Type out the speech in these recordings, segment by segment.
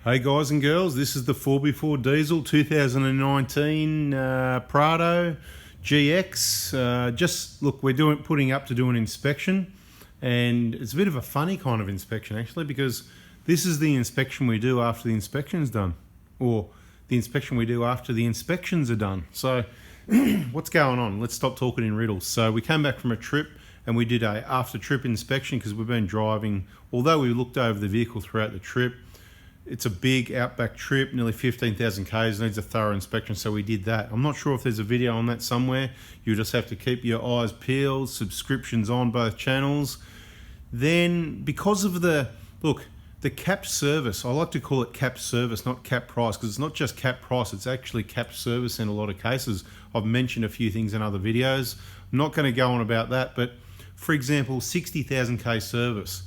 Hey guys and girls, this is the 4x4 Diesel 2019 Prado GX. Just look, we're putting up to do an inspection, and it's a bit of a funny kind of inspection actually, because this is the inspection we do after the inspection's done, or the inspection we do after the inspections are done. So what's going on? Let's stop talking in riddles. So we came back from a trip and we did a after trip inspection because we've been driving. Although we looked over the vehicle throughout the trip, it's a big outback trip, nearly 15,000 Ks, needs a thorough inspection, so we did that. I'm not sure if there's a video on that somewhere. You just have to keep your eyes peeled, subscriptions on both channels. Then, because of the capped service, I like to call it capped service, not capped price, because it's not just capped price, it's actually capped service in a lot of cases. I've mentioned a few things in other videos. I'm not going to go on about that, but for example, 60,000 K service.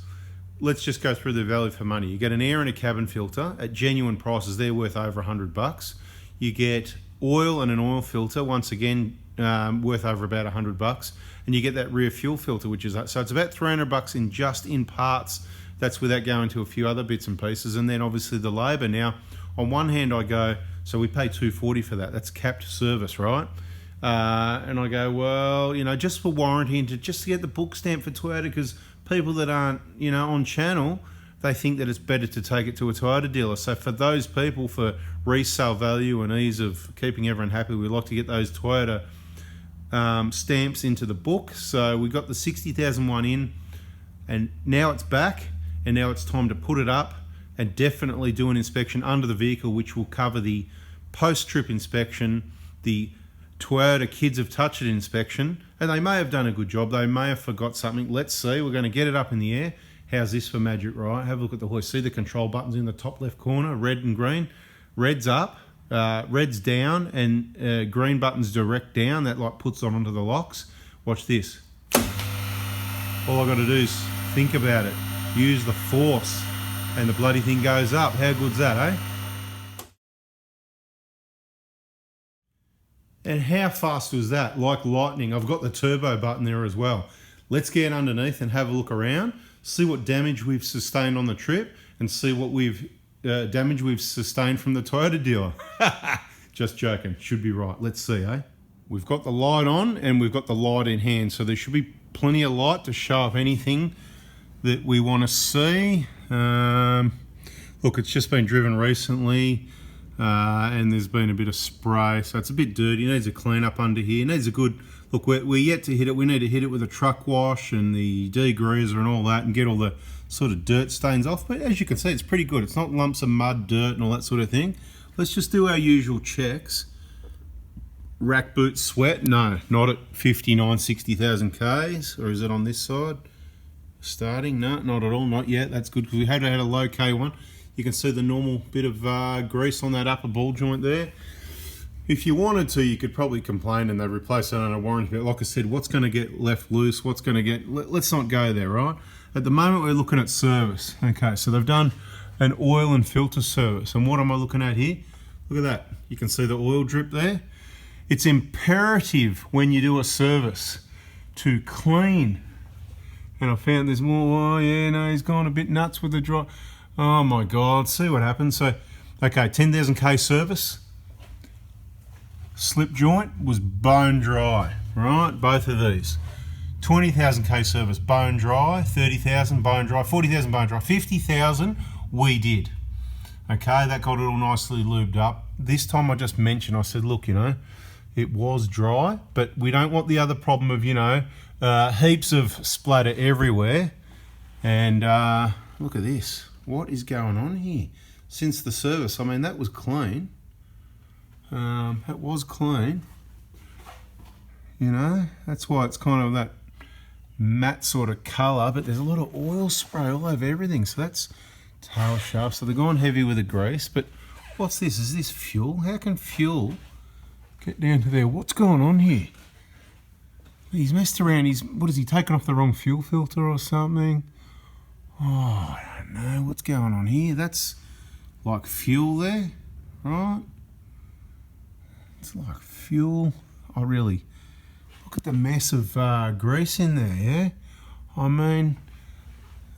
Let's just go through the value for money. You get an air and a cabin filter at genuine prices. They're worth over $100. You get oil and an oil filter, once again, worth over about $100. And you get that rear fuel filter, which is, so it's about $300 just in parts. That's without going to a few other bits and pieces. And then obviously the labor. Now, on one hand I go, so we pay $240 for that. That's capped service, right? And I go, well, just for warranty and just to get the book stamp for Toyota, because people that aren't, on channel, they think that it's better to take it to a Toyota dealer. So for those people, for resale value and ease of keeping everyone happy, we like to get those Toyota stamps into the book. So we got the 60,000 one in, and now it's back, and now it's time to put it up and definitely do an inspection under the vehicle, which will cover the post-trip inspection, the Toyota Kids Have Touched It inspection, and they may have done a good job. They may have forgot something. Let's see. We're going to get it up in the air. How's this for magic, right? Have a look at the hoist. See the control buttons in the top left corner, red and green. Red's up, red's down, and green button's direct down. That puts on onto the locks. Watch this. All I got to do is think about it. Use the force, and the bloody thing goes up. How good's that, eh? And how fast was that? Like lightning. I've got the turbo button there as well. Let's get underneath and have a look around, see what damage we've sustained on the trip, and see what damage we've sustained from the Toyota dealer. Just joking. Should be right. Let's see, eh? We've got the light on and we've got the light in hand, so there should be plenty of light to show up anything that we want to see. Look, it's just been driven recently. And there's been a bit of spray, so it's a bit dirty. It needs a clean up under here. It needs a good look. We're yet to hit it. We need to hit it with a truck wash and the degreaser and all that, and get all the sort of dirt stains off. But as you can see, it's pretty good. It's not lumps of mud, dirt, and all that sort of thing. Let's just do our usual checks. Rack boot sweat? No, not at 59, 60,000 Ks. Or is it on this side? Starting? No, not at all. Not yet. That's good because we had a low K one. You can see the normal bit of grease on that upper ball joint there. If you wanted to, you could probably complain and they'd replace that under warranty. But like I said, what's going to get left loose? What's going to get... Let's not go there, right? At the moment, we're looking at service. Okay, so they've done an oil and filter service. And what am I looking at here? Look at that. You can see the oil drip there. It's imperative when you do a service to clean. And I found there's more... Oh, yeah, no, he's gone a bit nuts with the dry... Oh my God, see what happens. So, okay, 10,000 K service. Slip joint was bone dry, right? Both of these. 20,000 K service, bone dry. 30,000, bone dry. 40,000, bone dry. 50,000, we did. Okay, that got it all nicely lubed up. This time I just mentioned, I said, look, it was dry, but we don't want the other problem of, heaps of splatter everywhere. And look at this. What is going on here? Since the service, I mean, that was clean. That was clean. That's why it's kind of that matte sort of colour, but there's a lot of oil spray all over everything. So that's tail shaft. So they're going heavy with the grease. But what's this? Is this fuel? How can fuel get down to there? What's going on here? He's messed around. What is he, taking off the wrong fuel filter or something? Oh, I don't know what's going on here. That's like fuel there, right? It's like fuel. Oh, really? Look at the mess of grease in there, yeah? I mean,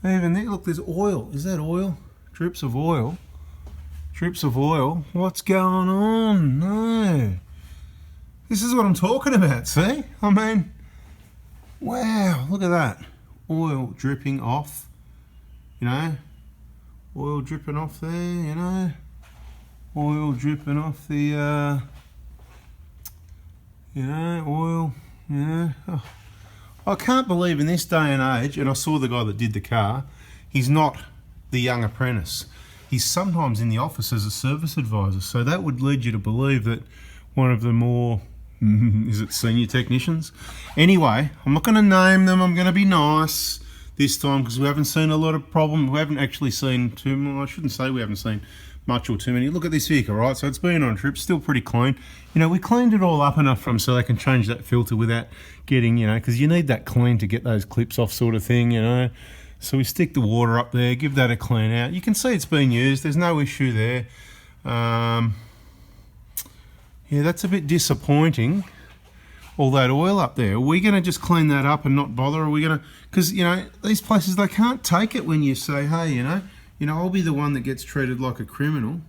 even there, look, there's oil. Is that oil? Drips of oil. Drips of oil. What's going on? No. This is what I'm talking about, see? I mean, wow, look at that. Oil dripping off, you know. Oil dripping off there, you know. Oil dripping off the, you know, oil, you know. Oh. I can't believe in this day and age, and I saw the guy that did the car, he's not the young apprentice. He's sometimes in the office as a service advisor, so that would lead you to believe that one of the more, is it senior technicians? Anyway, I'm not going to name them, I'm going to be nice this time because we haven't seen a lot of problems. We haven't actually seen too much, I shouldn't say we haven't seen much or too many. Look at this vehicle, right? So it's been on trip, still pretty clean. You know, we cleaned it all up enough for them so they can change that filter without getting, you know, because you need that clean to get those clips off sort of thing, you know. So we stick the water up there, give that a clean out. You can see it's been used, there's no issue there. Yeah, that's a bit disappointing, all that oil up there. Are we going to just clean that up and not bother? Are we going to, because, you know, these places, they can't take it when you say, hey, you know, I'll be the one that gets treated like a criminal.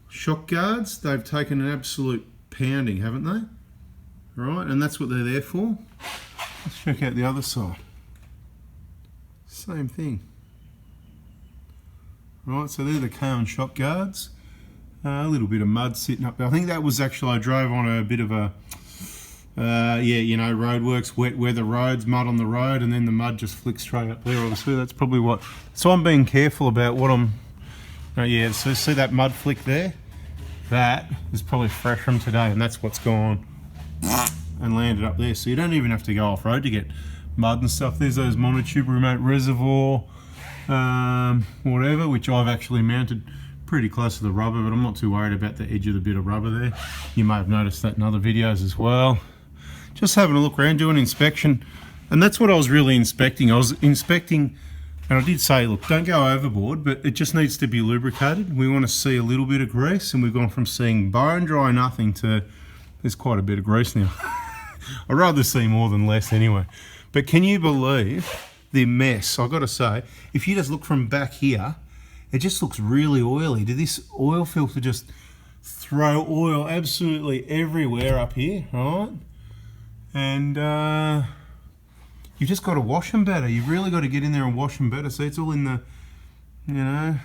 Shock guards, they've taken an absolute pounding, haven't they? Right, and that's what they're there for. Let's check out the other side. Same thing. Right, so they're the K-on shock guards. A little bit of mud sitting up there. I think that was actually, I drove on a bit of a, yeah, you know, roadworks, wet weather roads, mud on the road, and then the mud just flicks straight up there, obviously. That's probably what, so I'm being careful about what I'm, yeah, so see that mud flick there? That is probably fresh from today, and that's what's gone and landed up there. So you don't even have to go off-road to get mud and stuff. There's those monotube remote reservoir, whatever, which I've actually mounted pretty close to the rubber, but I'm not too worried about the edge of the bit of rubber there. You may have noticed that in other videos as well. Just having a look around, doing an inspection, and that's what I was really inspecting. I was inspecting, and I did say, look, don't go overboard, but it just needs to be lubricated. We want to see a little bit of grease, and we've gone from seeing bone dry nothing to there's quite a bit of grease now. I'd rather see more than less anyway. But can you believe the mess? I've got to say, if you just look from back here, it just looks really oily. Did this oil filter just throw oil absolutely everywhere up here, right? And you've just got to wash them better. You've really got to get in there and wash them better. See, it's all in the, you know.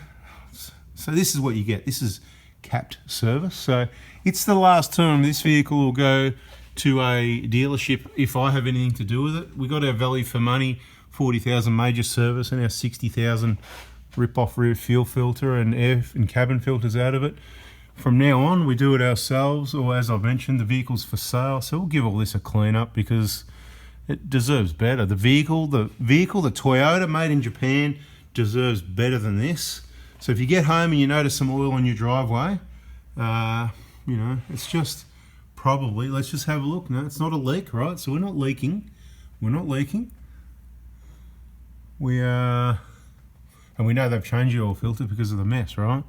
So this is what you get. This is capped service. So it's the last term this vehicle will go to a dealership if I have anything to do with it. We got our value for money, 40,000 major service and our 60,000 rip-off rear fuel filter and air and cabin filters out of it. From now on, we do it ourselves, or as I've mentioned, the vehicle's for sale. So we'll give all this a clean up because it deserves better. The vehicle, the Toyota made in Japan, deserves better than this. So if you get home and you notice some oil on your driveway, you know, it's just probably, let's just have a look. No, it's not a leak, right? So we're not leaking. We're not leaking. We are, and we know they've changed the oil filter because of the mess, right?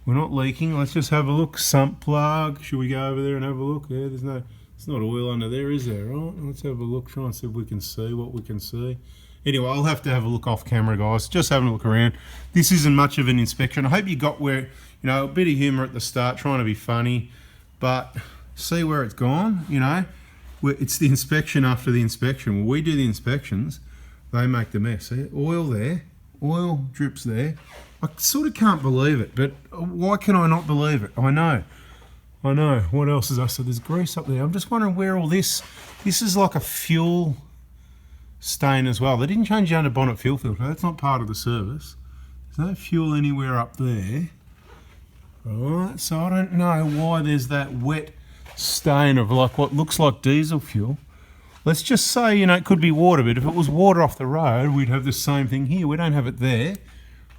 We're not leaking. Let's just have a look. Sump plug. Should we go over there and have a look? Yeah, there's no, it's not oil under there, is there? Right? Let's have a look. Try and see if we can see what we can see. Anyway, I'll have to have a look off camera, guys. Just having a look around. This isn't much of an inspection. I hope you got where, you know, a bit of humour at the start, trying to be funny, but see where it's gone, you know? It's the inspection after the inspection. Well, we do the inspections. They make the mess. See? Oil there. Oil drips there. I sort of can't believe it, but why can I not believe it? I know. What else is there? So there's grease up there. I'm just wondering where all this is like a fuel stain as well. They didn't change the under bonnet fuel filter. That's not part of the service. There's no fuel anywhere up there. Right, so I don't know why there's that wet stain of like what looks like diesel fuel. Let's just say, you know, it could be water, but if it was water off the road, we'd have the same thing here. We don't have it there.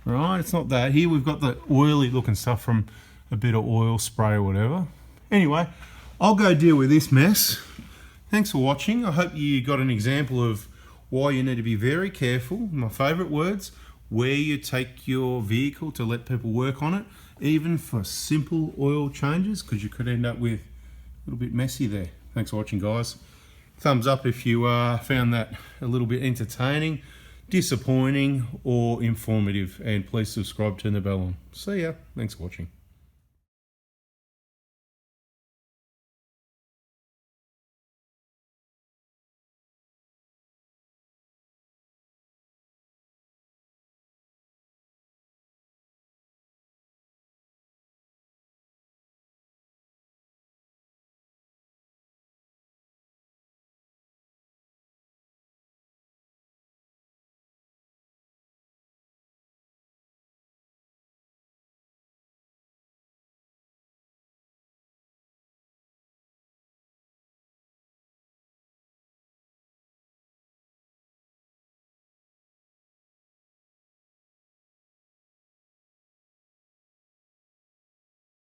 Right, it's not that. Here we've got the oily looking stuff from a bit of oil spray or whatever. Anyway, I'll go deal with this mess. Thanks for watching. I hope you got an example of why you need to be very careful. My favourite words, where you take your vehicle to let people work on it, even for simple oil changes, because you could end up with a little bit messy there. Thanks for watching, guys. Thumbs up if you found that a little bit entertaining. disappointing or informative. And please subscribe, turn the bell on. See ya. Thanks for watching.